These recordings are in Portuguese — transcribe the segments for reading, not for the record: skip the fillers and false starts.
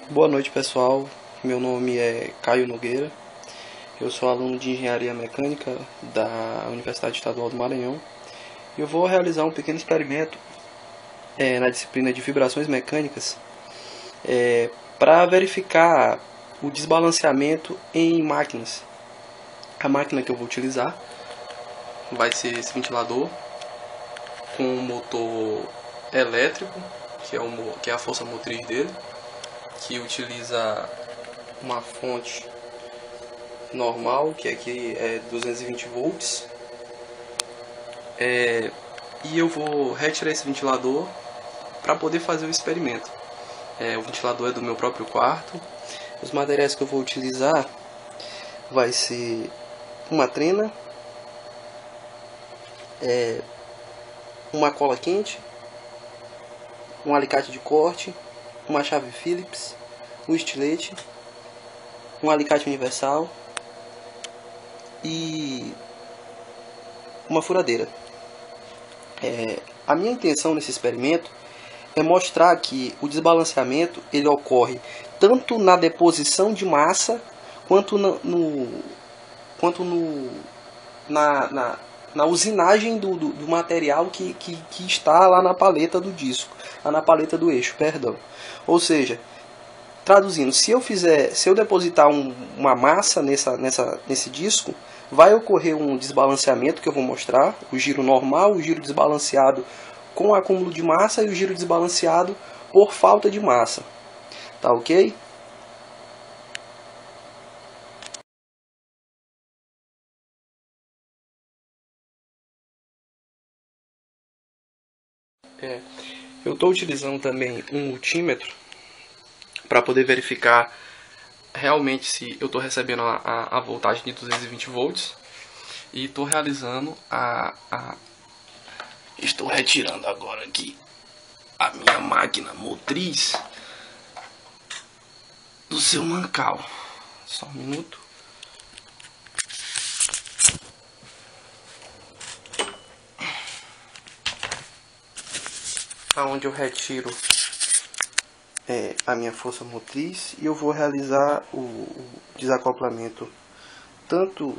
Boa noite, pessoal. Meu nome é Caio Nogueira. Eu sou aluno de Engenharia Mecânica da Universidade Estadual do Maranhão. E eu vou realizar um pequeno experimento na disciplina de vibrações mecânicas para verificar o desbalanceamento em máquinas. A máquina que eu vou utilizar vai ser esse ventilador com um motor elétrico, que é a força motriz dele, que utiliza uma fonte normal, que aqui é 220 volts. E eu vou retirar esse ventilador para poder fazer o experimento. O ventilador é do meu próprio quarto. Os materiais que eu vou utilizar vai ser uma trena, uma cola quente, um alicate de corte, uma chave Phillips, um estilete, um alicate universal e uma furadeira. A minha intenção nesse experimento é mostrar que o desbalanceamento ele ocorre tanto na deposição de massa quanto na usinagem do material que está lá na paleta do disco, lá na paleta do eixo, perdão. Ou seja, traduzindo, se eu depositar uma massa nesse disco, vai ocorrer um desbalanceamento que eu vou mostrar, o giro normal, o giro desbalanceado com acúmulo de massa e o giro desbalanceado por falta de massa. Tá ok? Eu estou utilizando também um multímetro para poder verificar realmente se eu estou recebendo a voltagem de 220 volts e estou realizando Estou retirando agora aqui a minha máquina motriz do seu mancal. Só um minuto. Aonde eu retiro a minha força motriz e eu vou realizar o desacoplamento tanto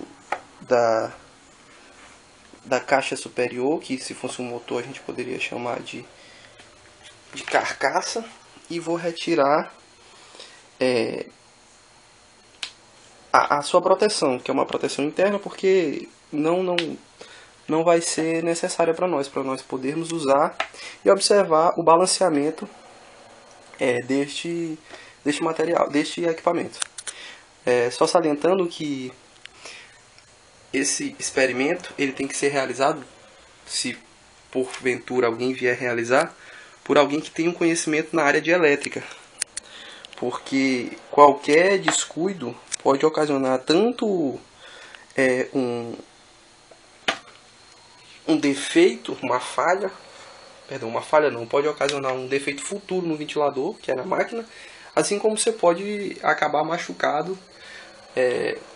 da caixa superior, que se fosse um motor a gente poderia chamar de carcaça, e vou retirar a sua proteção, que é uma proteção interna, porque não vai ser necessária para nós podermos usar e observar o balanceamento deste material, deste equipamento. Só salientando que esse experimento ele tem que ser realizado, se porventura alguém vier realizar, por alguém que tenha um conhecimento na área de elétrica, porque qualquer descuido pode ocasionar tanto um defeito, uma falha não, pode ocasionar um defeito futuro no ventilador, que é na máquina, assim como você pode acabar machucado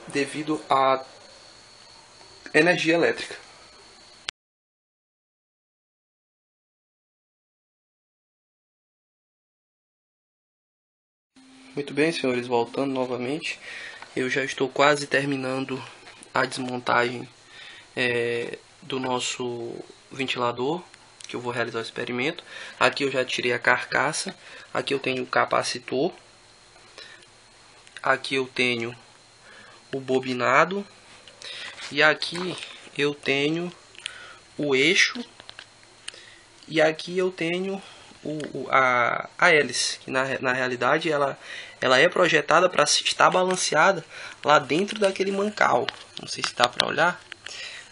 devido à energia elétrica. Muito bem, senhores, voltando novamente, eu já estou quase terminando a desmontagem do nosso ventilador, que eu vou realizar o experimento. Aqui eu já tirei a carcaça, aqui eu tenho o capacitor, aqui eu tenho o bobinado e aqui eu tenho o eixo e aqui eu tenho a hélice, que na realidade ela é projetada para estar balanceada lá dentro daquele mancal. Não sei se dá para olhar,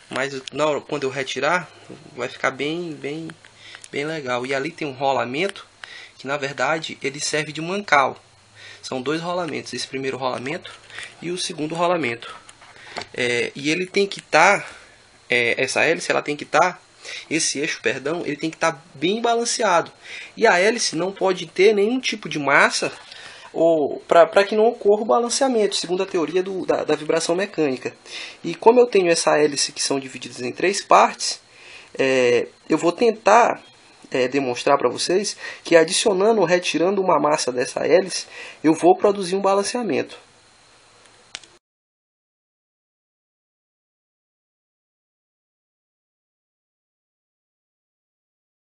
mas quando eu retirar vai ficar bem legal. E ali tem um rolamento que na verdade ele serve de mancal. São dois rolamentos, esse primeiro rolamento e o segundo rolamento. E ele tem que estar, essa hélice ela tem que estar, esse eixo, perdão, ele tem que estar bem balanceado. E a hélice não pode ter nenhum tipo de massa para que não ocorra o balanceamento, segundo a teoria da vibração mecânica. E como eu tenho essa hélice que são divididas em três partes, eu vou tentar demonstrar para vocês que adicionando ou retirando uma massa dessa hélice, eu vou produzir um balanceamento.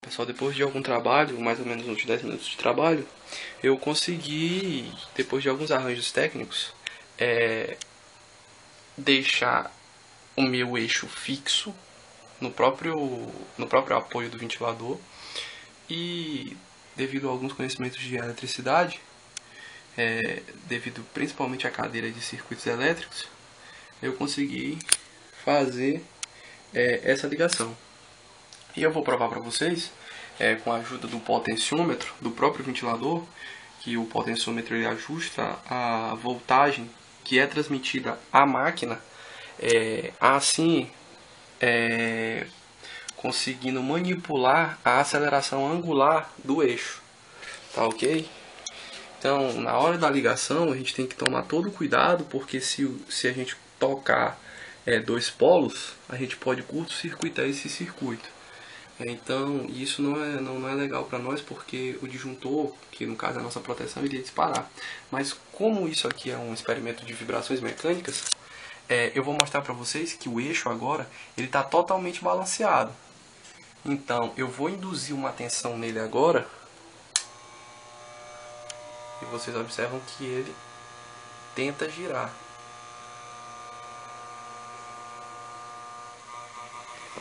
Pessoal, depois de algum trabalho, mais ou menos uns 10 minutos de trabalho, eu consegui, depois de alguns arranjos técnicos, deixar o meu eixo fixo no próprio apoio do ventilador. E devido a alguns conhecimentos de eletricidade, devido principalmente à cadeira de circuitos elétricos, eu consegui fazer essa ligação. E eu vou provar para vocês, com a ajuda do potenciômetro do próprio ventilador, que o potenciômetro ele ajusta a voltagem que é transmitida à máquina, assim conseguindo manipular a aceleração angular do eixo, tá ok? Então, na hora da ligação, a gente tem que tomar todo cuidado, porque se a gente tocar dois polos, a gente pode curto-circuitar esse circuito. Então, isso não é legal para nós, porque o disjuntor, que no caso é a nossa proteção, iria disparar. Mas como isso aqui é um experimento de vibrações mecânicas, eu vou mostrar para vocês que o eixo agora ele está totalmente balanceado. Então, eu vou induzir uma tensão nele agora. E vocês observam que ele tenta girar.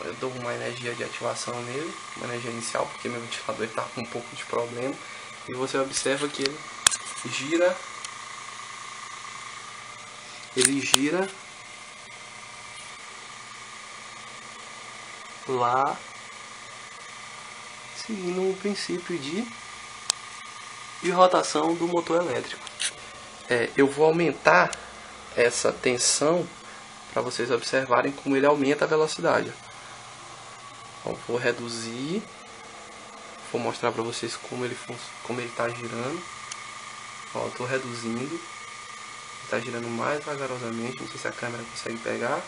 Eu dou uma energia de ativação nele, uma energia inicial, porque meu ventilador está com um pouco de problema. E você observa que ele gira. Lá, seguindo o princípio de rotação do motor elétrico. Eu vou aumentar essa tensão para vocês observarem como ele aumenta a velocidade. Então, vou reduzir, vou mostrar para vocês como ele está girando. Estou reduzindo, está girando mais vagarosamente, não sei se a câmera consegue pegar.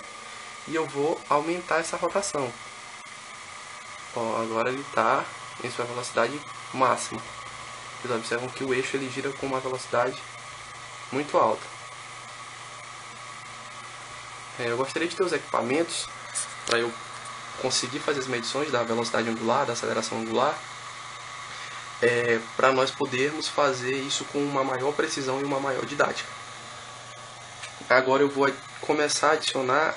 E eu vou aumentar essa rotação. Agora ele está em sua velocidade máxima. Vocês observam que o eixo ele gira com uma velocidade muito alta. Eu gostaria de ter os equipamentos para eu conseguir fazer as medições da velocidade angular, da aceleração angular, para nós podermos fazer isso com uma maior precisão e uma maior didática. Agora eu vou começar a adicionar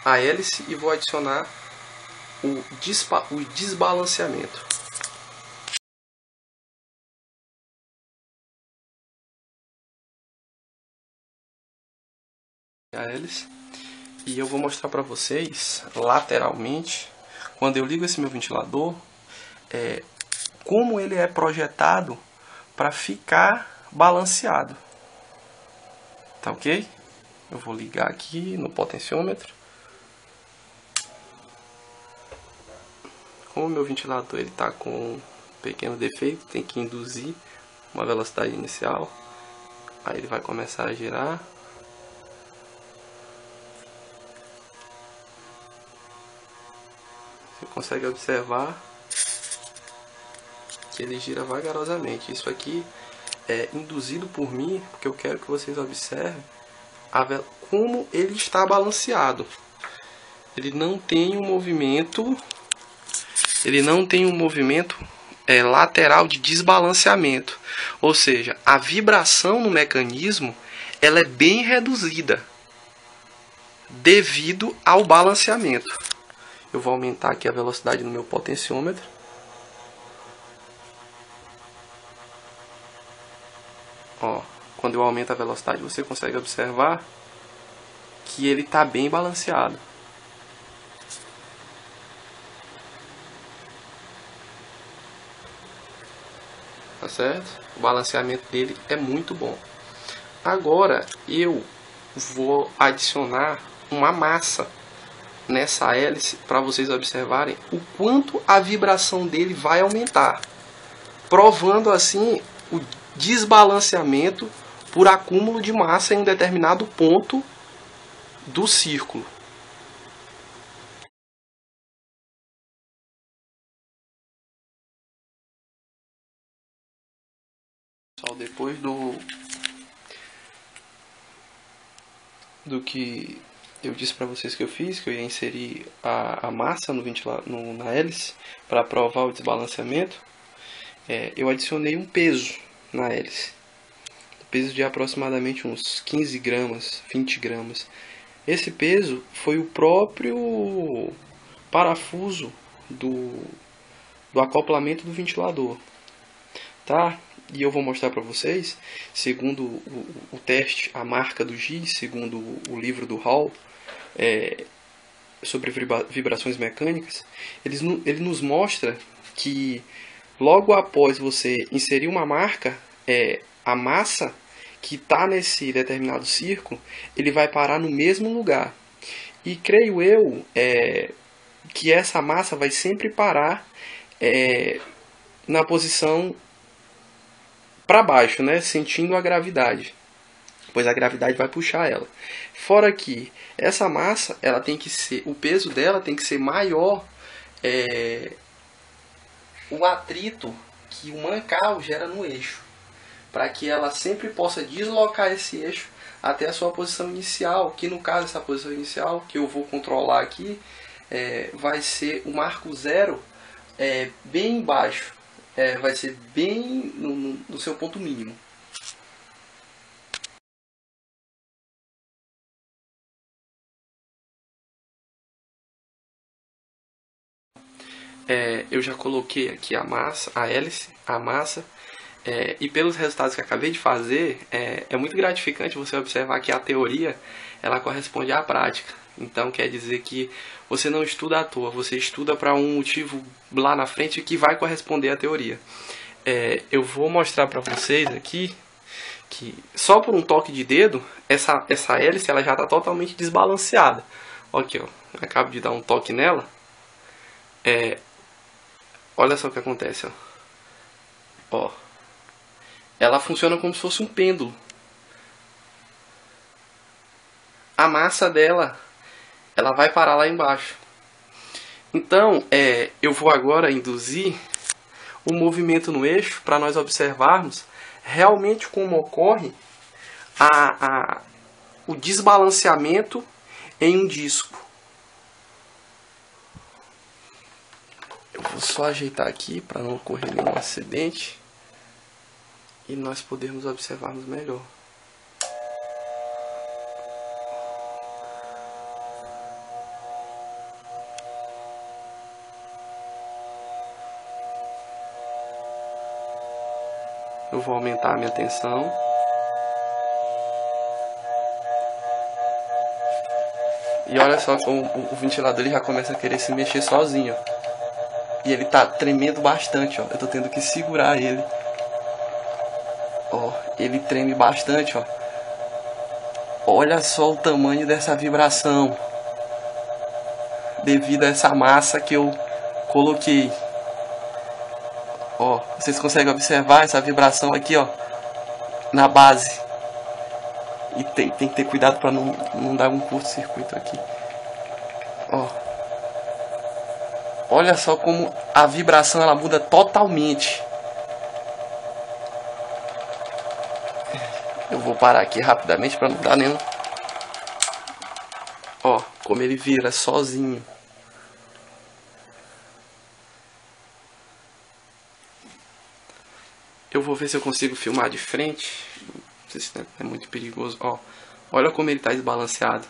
a hélice e vou adicionar o desbalanceamento. A hélice, e eu vou mostrar para vocês lateralmente, quando eu ligo esse meu ventilador, como ele é projetado para ficar balanceado. Tá ok? Eu vou ligar aqui no potenciômetro. Como o meu ventilador está com um pequeno defeito, tem que induzir uma velocidade inicial. Aí ele vai começar a girar. Você consegue observar que ele gira vagarosamente. Isso aqui é induzido por mim, porque eu quero que vocês observem como ele está balanceado. Ele não tem um movimento lateral de desbalanceamento, ou seja, a vibração no mecanismo ela é bem reduzida devido ao balanceamento. Eu vou aumentar aqui a velocidade no meu potenciômetro. Quando eu aumento a velocidade, você consegue observar que ele está bem balanceado. Tá certo? O balanceamento dele é muito bom. Agora eu vou adicionar uma massa nessa hélice para vocês observarem o quanto a vibração dele vai aumentar, provando assim o desbalanceamento por acúmulo de massa em um determinado ponto do círculo. Pessoal, depois do que eu disse para vocês que eu fiz, que eu ia inserir a massa na hélice para provar o desbalanceamento, eu adicionei um peso na hélice. Um peso de aproximadamente uns 15 gramas, 20 gramas. Esse peso foi o próprio parafuso do acoplamento do ventilador, tá? E eu vou mostrar para vocês, segundo o teste, a marca do giz, segundo o livro do Hall, sobre vibrações mecânicas, ele nos mostra que logo após você inserir uma marca, a massa que está nesse determinado círculo, ele vai parar no mesmo lugar. E creio eu que essa massa vai sempre parar na posição para baixo, né, sentindo a gravidade, pois a gravidade vai puxar ela. Fora que essa massa, ela tem que ser, o peso dela tem que ser maior o atrito que o mancal gera no eixo, para que ela sempre possa deslocar esse eixo até a sua posição inicial, que no caso essa posição inicial que eu vou controlar aqui vai ser o marco zero bem embaixo. Vai ser bem no seu ponto mínimo. Eu já coloquei aqui a massa, a hélice, a massa, e pelos resultados que acabei de fazer, é muito gratificante você observar que a teoria ela corresponde à prática. Então quer dizer que você não estuda à toa, você estuda para um motivo lá na frente que vai corresponder à teoria. Eu vou mostrar para vocês aqui que só por um toque de dedo, essa hélice ela já está totalmente desbalanceada. Aqui, ó, eu acabo de dar um toque nela. Olha só o que acontece, ó. Ela funciona como se fosse um pêndulo. A massa dela, ela vai parar lá embaixo. Então, eu vou agora induzir o movimento no eixo para nós observarmos realmente como ocorre o desbalanceamento em um disco. Eu vou só ajeitar aqui para não ocorrer nenhum acidente e nós podermos observarmos melhor. Eu vou aumentar a minha tensão. E olha só como o ventilador ele já começa a querer se mexer sozinho. E ele tá tremendo bastante, ó. Eu tô tendo que segurar ele. Ó, ele treme bastante, ó. Olha só o tamanho dessa vibração. Devido a essa massa que eu coloquei. Ó, vocês conseguem observar essa vibração aqui, ó, na base. E tem que ter cuidado para não dar um curto-circuito aqui. Ó. Olha só como a vibração ela muda totalmente. Eu vou parar aqui rapidamente para não dar nenhum. Ó, como ele vira sozinho. Eu vou ver se eu consigo filmar de frente. Não sei se é muito perigoso. Ó, olha como ele está desbalanceado.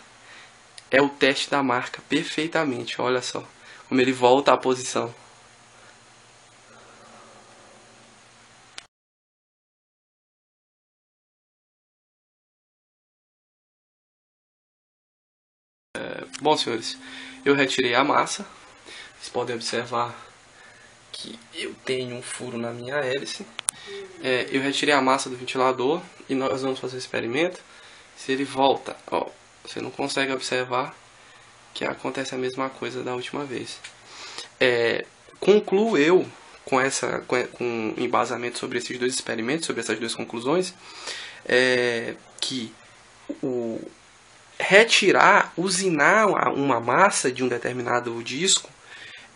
É o teste da marca perfeitamente. Olha só como ele volta à posição. Bom, senhores, eu retirei a massa. Vocês podem observar que eu tenho um furo na minha hélice. Eu retirei a massa do ventilador e nós vamos fazer o experimento. Se ele volta, ó, você não consegue observar que acontece a mesma coisa da última vez. Concluo eu com embasamento sobre esses dois experimentos, sobre essas duas conclusões, que usinar uma massa de um determinado disco,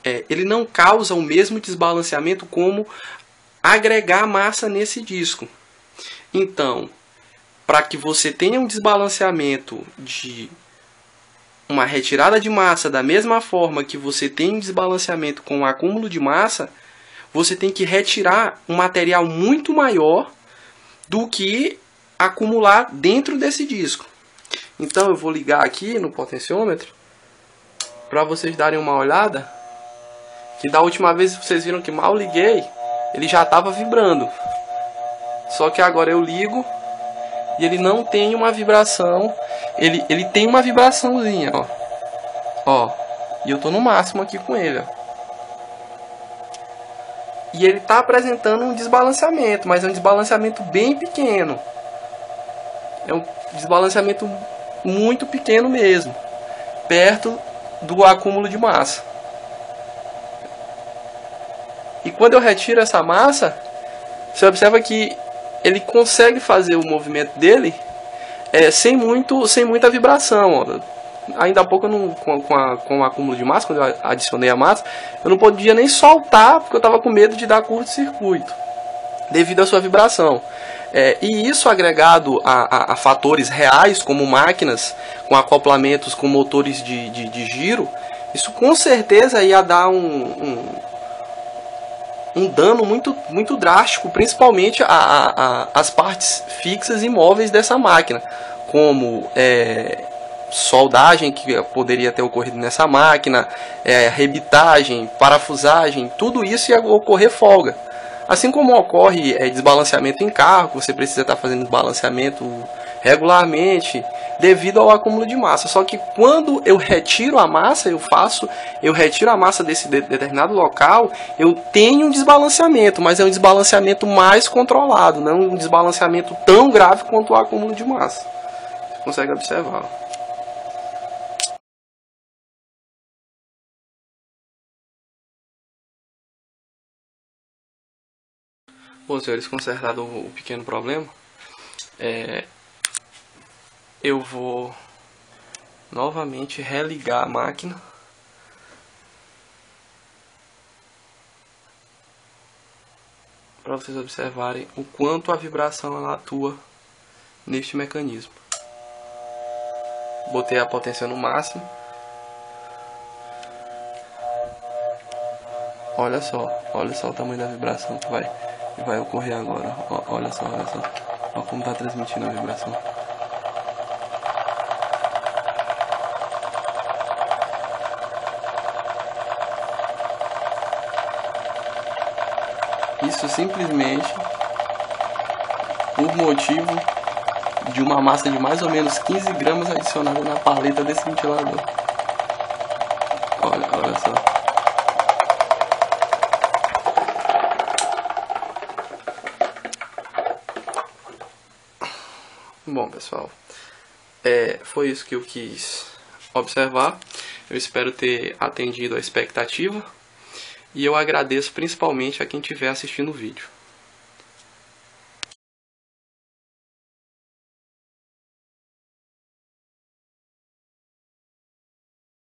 ele não causa o mesmo desbalanceamento como agregar massa nesse disco. Então, para que você tenha um desbalanceamento de uma retirada de massa da mesma forma que você tem um desbalanceamento com o acúmulo de massa, você tem que retirar um material muito maior do que acumular dentro desse disco. Então eu vou ligar aqui no potenciômetro para vocês darem uma olhada, que da última vez vocês viram que mal liguei, ele já estava vibrando. Só que agora eu ligo e ele não tem uma vibração. Ele tem uma vibraçãozinha, ó. E eu tô no máximo aqui com ele, ó. E ele tá apresentando um desbalanceamento, mas é um desbalanceamento bem pequeno. É um desbalanceamento muito pequeno mesmo, perto do acúmulo de massa. E quando eu retiro essa massa, você observa que ele consegue fazer o movimento dele sem muita vibração. Ó. Ainda há pouco, com o acúmulo de massa, quando eu adicionei a massa, eu não podia nem soltar, porque eu estava com medo de dar curto-circuito, devido à sua vibração. E isso agregado a fatores reais, como máquinas com acoplamentos com motores de giro, isso com certeza ia dar um dano muito drástico, principalmente as partes fixas e móveis dessa máquina, como soldagem que poderia ter ocorrido nessa máquina, rebitagem, parafusagem, tudo isso ia ocorrer folga. Assim como ocorre desbalanceamento em carro, que você precisa estar fazendo desbalanceamento regularmente devido ao acúmulo de massa. Só que quando eu retiro a massa, eu retiro a massa desse determinado local, eu tenho um desbalanceamento, mas é um desbalanceamento mais controlado, não um desbalanceamento tão grave quanto o acúmulo de massa. Você consegue observar. Bom, senhores, consertado o pequeno problema, eu vou novamente religar a máquina para vocês observarem o quanto a vibração ela atua neste mecanismo. Botei a potência no máximo. Olha só o tamanho da vibração que vai ocorrer agora. Olha só. Olha como está transmitindo a vibração. Isso simplesmente por motivo de uma massa de mais ou menos 15 gramas adicionada na paleta desse ventilador. Olha só. Bom, pessoal, foi isso que eu quis observar. Eu espero ter atendido a expectativa. E eu agradeço principalmente a quem estiver assistindo o vídeo.